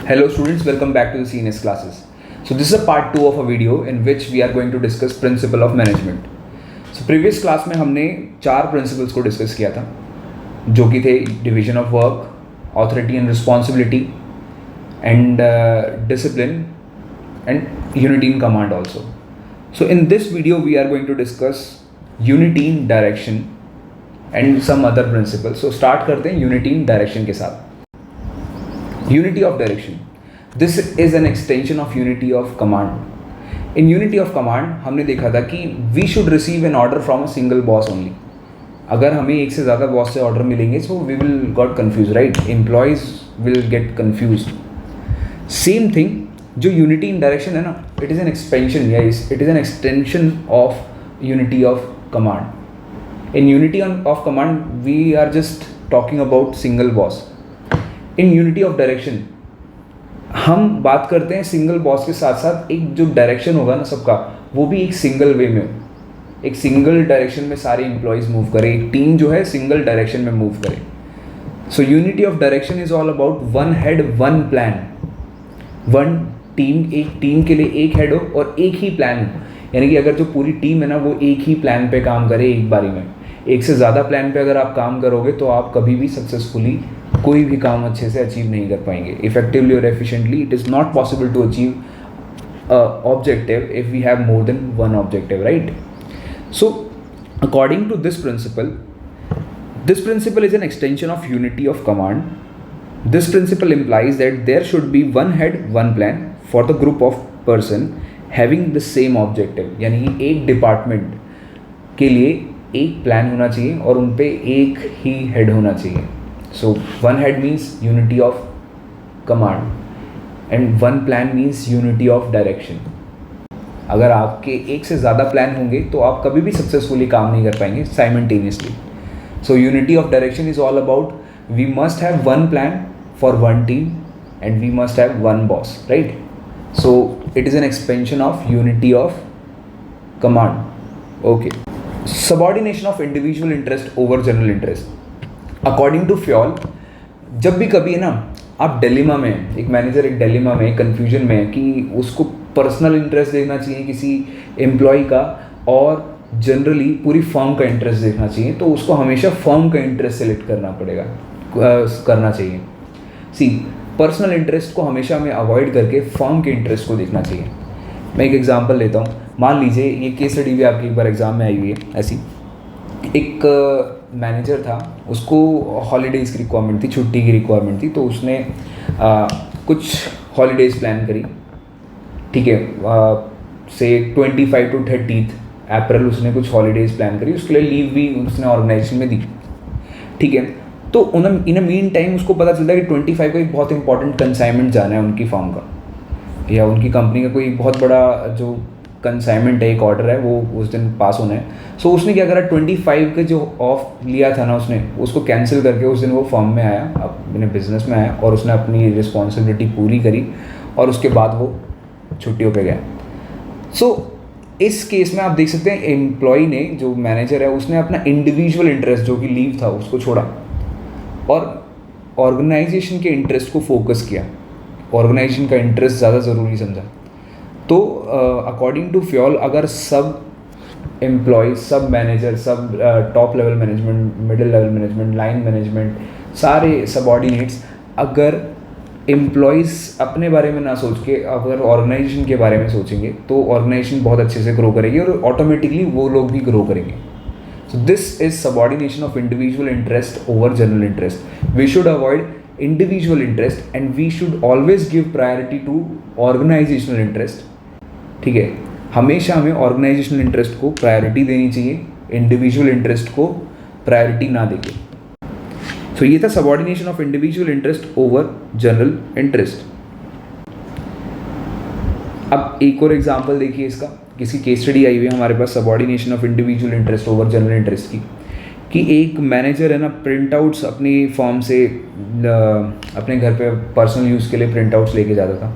Hello students, welcome back to the CNS classes. So this is a part 2 of a video in which we are going to discuss principle of management. So previous class में हमने 4 principles को discuss किया था जो कि थे division of work, authority and responsibility and discipline and unity in command also. So in this video we are going to discuss unity in direction and some other principles. So start करते हैं unity in direction के साथ. Unity of direction. This is an extension of unity of command. In unity of command हमने देखा था कि we should receive an order from a single boss only. अगर हमें एक से ज़्यादा बॉस से ऑर्डर मिलेंगे so we will got confused, right? Employees will get confused. Same thing जो unity in direction है ना, it is an expansion, yes, it is an extension of unity of command. In unity of command we are just talking about single boss. In unity of direction हम बात करते हैं single boss के साथ साथ एक जो डायरेक्शन होगा ना सबका वो भी एक सिंगल वे में हो, एक सिंगल डायरेक्शन में सारे एम्प्लॉयज़ मूव करें, एक टीम जो है सिंगल डायरेक्शन में मूव करे. So unity of direction is all about one head one plan, one team, एक टीम के लिए एक हेड हो और एक ही प्लान हो. यानी कि अगर जो पूरी टीम है ना वो एक ही प्लान पे काम करे एक बारी में. एक से ज़्यादा प्लान पे अगर आप काम करोगे तो आप कभी भी सक्सेसफुली कोई भी काम अच्छे से अचीव नहीं कर पाएंगे. इफेक्टिवली और efficiently it is not possible to achieve objective if we have more than one objective, right? So according to this principle is an extension of unity of command. This principle implies that there should be one head one plan for the group of person having the same objective. यानी कि एक department के लिए एक plan होना चाहिए और उन पे एक ही हेड होना चाहिए. So one head means unity of command and one plan means unity of direction. अगर आपके एक से ज़्यादा प्लान होंगे तो आप कभी भी सक्सेसफुली काम नहीं कर पाएंगे simultaneously. So unity of direction is all about we must have one plan for one team and we must have one boss, right? So it is an expansion of unity of command. Okay. Subordination of individual interest over general interest. According to Fayol, जब भी कभी है ना आप dilemma में हैं, एक manager एक डिलेमा में, कन्फ्यूजन में है कि उसको पर्सनल इंटरेस्ट देखना चाहिए किसी एम्प्लॉय का और जनरली पूरी फर्म का इंटरेस्ट देखना चाहिए, तो उसको हमेशा फर्म का इंटरेस्ट सेलेक्ट करना चाहिए. सी पर्सनल इंटरेस्ट को हमेशा हमें अवॉइड करके फर्म के इंटरेस्ट को देखना चाहिए. मैं एक एग्जांपल लेता हूँ. मान लीजिए ये केस स्टडी भी आपकी एक बार एग्ज़ाम में आई हुई है. ऐसी एक मैनेजर था, उसको हॉलीडेज़ की रिक्वायरमेंट थी, छुट्टी की रिक्वायरमेंट थी, तो उसने कुछ हॉलीडेज़ प्लान करी. ठीक है, से 25 to 30 अप्रैल उसने कुछ हॉलीडेज़ प्लान करी. उसके लिए लीव भी उसने ऑर्गेनाइजेशन में दी. ठीक है, तो इन अ मीन टाइम उसको पता चलता है कि 25 को एक बहुत इंपॉर्टेंट कंसाइनमेंट जाना है उनकी फर्म का या उनकी कंपनी का कोई बहुत बड़ा जो कंसाइनमेंट है, एक ऑर्डर है, वो उस दिन पास होना है. सो उसने क्या करा, 25 के जो ऑफ लिया था ना उसने उसको कैंसिल करके उस दिन वो फर्म में आया, अपने बिजनेस में आया और उसने अपनी रिस्पॉन्सिबिलिटी पूरी करी और उसके बाद वो छुट्टियों पे गया. सो इस केस में आप देख सकते हैं एम्प्लॉय ने, जो मैनेजर है, उसने अपना इंडिविजुअल इंटरेस्ट जो कि लीव था उसको छोड़ा और ऑर्गेनाइजेशन के इंटरेस्ट को फोकस किया. ऑर्गेनाइजेशन का इंटरेस्ट ज़्यादा ज़रूरी समझा. तो अकॉर्डिंग टू फ्योल अगर सब एम्प्लॉय, सब मैनेजर, सब top level management, middle level management, line management, सारे सबऑर्डिनेट्स अगर एम्प्लॉयज़ अपने बारे में ना सोच के अगर ऑर्गेनाइजेशन के बारे में सोचेंगे तो ऑर्गेनाइजेशन बहुत अच्छे से ग्रो करेगी और ऑटोमेटिकली वो लोग भी ग्रो करेंगे. So this is subordination of individual interest over general interest. We should avoid individual interest and we should always give priority to organisational interest. ठीक है, हमेशा हमें ऑर्गेनाइजेशनल इंटरेस्ट को प्रायोरिटी देनी चाहिए, इंडिविजुअल इंटरेस्ट को प्रायोरिटी ना देके. सो ये था subordination of individual interest over general interest. अब एक और एग्जांपल देखिए इसका. किसी केस स्टडी आई हुई है हमारे पास subordination of individual interest over general interest की, कि एक मैनेजर है ना प्रिंट आउट्स अपनी फॉर्म से अपने घर पे पर्सनल यूज़ के लिए प्रिंट आउट्स लेके जाता था.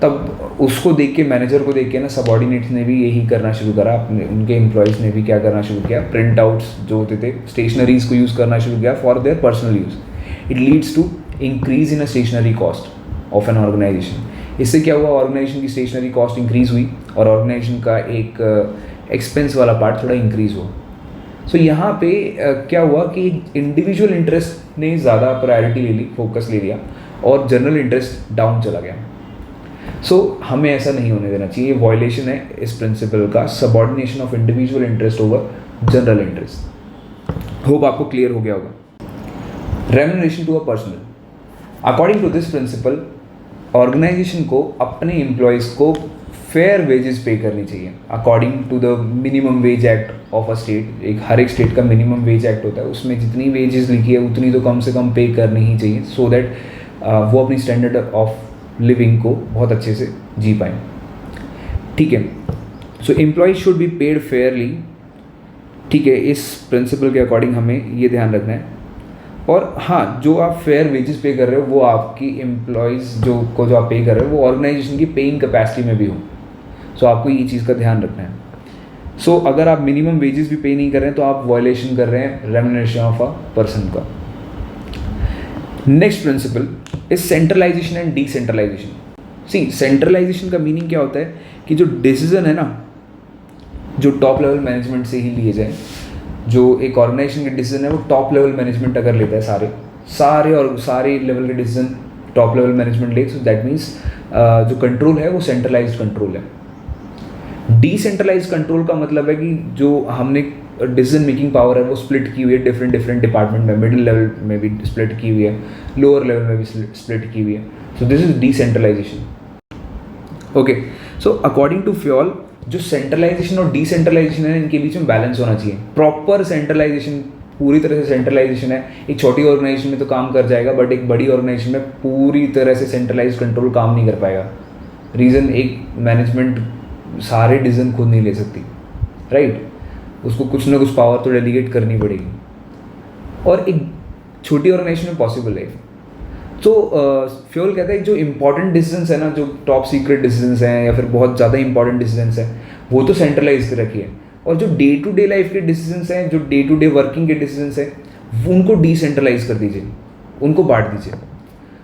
तब उसको देख के, मैनेजर को देख के ना सबऑर्डिनेट्स ने भी यही करना शुरू करा. अपने उनके एम्प्लॉयज़ ने भी क्या करना शुरू किया, प्रिंट आउट्स जो होते थे स्टेशनरीज को यूज़ करना शुरू किया for their personal use. It leads to increase in a stationery cost. Of an organisation. इससे क्या हुआ, ऑर्गेनाइजेशन की स्टेशनरी कॉस्ट इंक्रीज़ हुई और ऑर्गेनाइजेशन का एक एक्सपेंस वाला पार्ट थोड़ा इंक्रीज़ हुआ। सो यहाँ पे क्या हुआ कि इंडिविजुअल इंटरेस्ट ने ज़्यादा प्रायोरिटी ले ली, फोकस ले लिया और जनरल इंटरेस्ट डाउन चला गया। सो हमें ऐसा नहीं होने देना चाहिए, ये वायलेशन है इस प्रिंसिपल का, subordination of individual interest over general interest. Hope आपको क्लियर हो गया होगा। Remuneration to a personal, according to this principle organisation को अपने एम्प्लॉयज़ को फेयर वेजेस पे करनी चाहिए according to the minimum wage act of a state. एक हर एक स्टेट का मिनिमम वेज एक्ट होता है, उसमें जितनी वेजेस लिखी है उतनी तो कम से कम पे करनी ही चाहिए, सो दैट वो अपनी स्टैंडर्ड ऑफ लिविंग को बहुत अच्छे से जी पाएँ। ठीक है, so employees should be paid fairly. ठीक है, इस प्रिंसिपल के अकॉर्डिंग हमें ये ध्यान रखना है। और हाँ, जो आप फेयर वेजेस पे कर रहे हो वो आपकी एम्प्लॉयज़ जो आप पे कर रहे हो वो ऑर्गेनाइजेशन की पेइंग कैपेसिटी में भी हो। सो आपको ये चीज़ का ध्यान रखना है। सो अगर आप मिनिमम वेजेस भी पे नहीं कर रहे हैं तो आप वायलेशन कर रहे हैं रेम्यूनरेशन ऑफ अ पर्सन का। Next principle is centralisation and decentralisation. See, centralisation का मीनिंग क्या होता है कि जो डिसीजन है ना, जो टॉप लेवल मैनेजमेंट से ही लिए जाए, जो एक ऑर्गेनाइजेशन के डिसीजन है वो टॉप लेवल मैनेजमेंट अगर लेता है, सारे लेवल के डिसीजन टॉप लेवल मैनेजमेंट ले, सो दैट मीन्स जो कंट्रोल है वो सेंट्रलाइज्ड कंट्रोल है। डिसेंट्रलाइज कंट्रोल का मतलब है कि जो हमने डिसीजन मेकिंग पावर है वो स्प्लिट की हुई है डिफरेंट डिपार्टमेंट में, मिडिल लेवल में भी स्प्लिट की हुई है, लोअर लेवल में भी स्प्लिट की हुई है। So this is decentralisation. Okay, so according to Fayol जो सेंट्रलाइजेशन और डिसेंट्रलाइजेशन है इनके बीच में बैलेंस होना चाहिए। प्रॉपर सेंट्रलाइजेशन, पूरी तरह से सेंट्रलाइजेशन है, एक छोटी ऑर्गेनाइजेशन में तो काम कर जाएगा, बट एक बड़ी ऑर्गेनाइजेशन में पूरी तरह से सेंट्रलाइज कंट्रोल काम नहीं कर पाएगा। रीज़न, एक मैनेजमेंट सारे डिसीजन खुद नहीं ले सकती, राइट? उसको कुछ ना कुछ पावर तो डेलीगेट करनी पड़ेगी, और एक छोटी ऑर्गेनाइजेशन में पॉसिबल है। तो फ्योल कहता है जो इंपॉर्टेंट डिसीजंस है ना, जो टॉप सीक्रेट डिसीजंस हैं या फिर बहुत ज़्यादा इंपॉर्टेंट डिसीजंस हैं, वो तो सेंट्रलाइज कर रखिए, और जो डे टू डे लाइफ के डिसीजंस हैं, जो डे टू डे वर्किंग के डिसीजंस हैं, वो उनको डिसेंट्रलाइज कर दीजिए, उनको बांट दीजिए।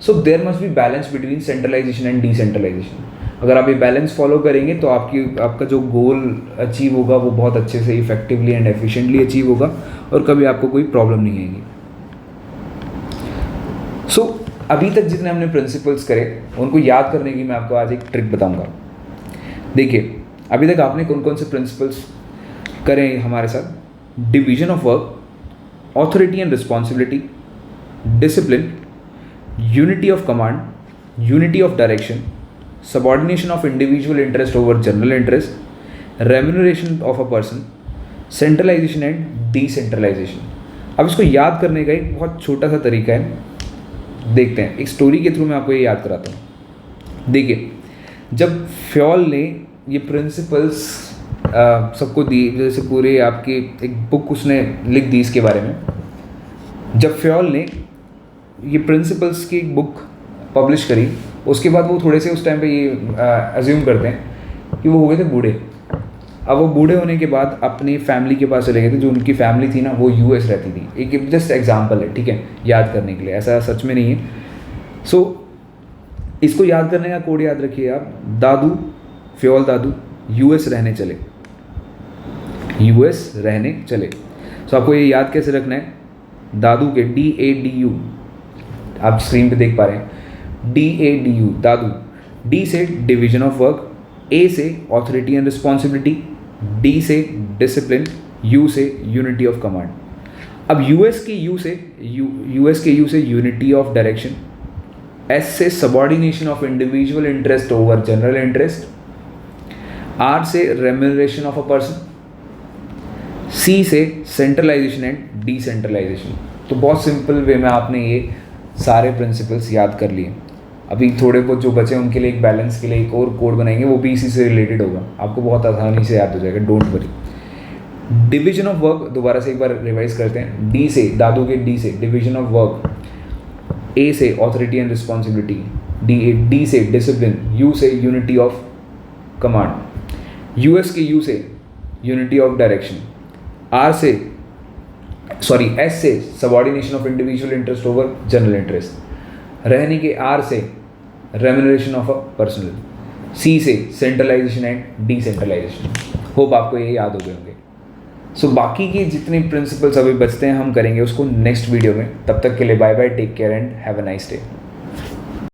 So there must be balance between centralisation and decentralisation. अगर आप ये बैलेंस फॉलो करेंगे तो आपका जो गोल अचीव होगा वो बहुत अच्छे से इफेक्टिवली एंड एफिशिएंटली अचीव होगा, और कभी आपको कोई प्रॉब्लम नहीं आएगी। सो अभी तक जितने हमने प्रिंसिपल्स करे उनको याद करने की मैं आपको आज एक ट्रिक बताऊंगा। देखिए, अभी तक आपने कौन कौन से प्रिंसिपल्स करे हमारे साथ? Division of work, authority and responsibility, discipline, unity of command, unity of direction, subordination of individual interest over general interest, remuneration of a person, centralisation and decentralisation. अब इसको याद करने का एक बहुत छोटा सा तरीका है, देखते हैं। एक स्टोरी के थ्रू मैं आपको ये याद कराता हूँ। देखिए, जब फ्योल ने ये प्रिंसिपल्स सबको दी, जैसे पूरे आपकी एक बुक उसने लिख दी इसके बारे में। जब फ्योल ने ये प्रिंसिपल्स की बुक पब्लिश करी, उसके बाद वो थोड़े से उस टाइम पे ये अज्यूम करते हैं कि वो हो गए थे बूढ़े। अब वो बूढ़े होने के बाद अपनी फैमिली के पास चले गए थे। जो उनकी फैमिली थी ना, वो यूएस रहती थी। एक जस्ट एग्जांपल है, ठीक है, याद करने के लिए, ऐसा सच में नहीं है। सो इसको याद करने का कोड याद रखिए आप। दादू, फ्योल दादू यूएस रहने चले, यूएस रहने चले। सो आपको ये याद कैसे रखना है? दादू के DADU, आप स्क्रीन पे देख पा रहे हैं, DADU दादू। डी से डिवीजन ऑफ वर्क, ए से ऑथोरिटी एंड रिस्पॉन्सिबिलिटी, डी से डिसिप्लिन, यू से यूनिटी ऑफ कमांड। अब यूएस के यू से यूनिटी ऑफ डायरेक्शन, एस से subordination of individual interest over general interest, R से remuneration of a person, C से centralisation and decentralisation. तो बहुत सिंपल वे में आपने ये सारे प्रिंसिपल्स याद कर लिए। अभी थोड़े बहुत जो बचे उनके लिए एक बैलेंस के लिए एक और कोड बनाएंगे, वो भी इसी से रिलेटेड होगा, आपको बहुत आसानी से याद हो जाएगा, don't worry. Division of work दोबारा से एक बार रिवाइज करते हैं। डी से, दादू के डी से डिवीजन ऑफ वर्क, ए से ऑथोरिटी एंड रिस्पॉन्सिबिलिटी, डी से डिसिप्लिन, यू से यूनिटी ऑफ कमांड, यूएस के यू से यूनिटी ऑफ डायरेक्शन, एस से subordination of individual interest over general interest, रहने के आर से रेम्यूनरेशन ऑफ अ पर्सनल, सी से सेंट्रलाइजेशन एंड डिसेंट्रलाइजेशन। होप आपको ये याद हो गए होंगे। सो बाकी के जितने प्रिंसिपल्स अभी बचते हैं हम करेंगे उसको नेक्स्ट वीडियो में। तब तक के लिए bye bye, take care and have a nice day.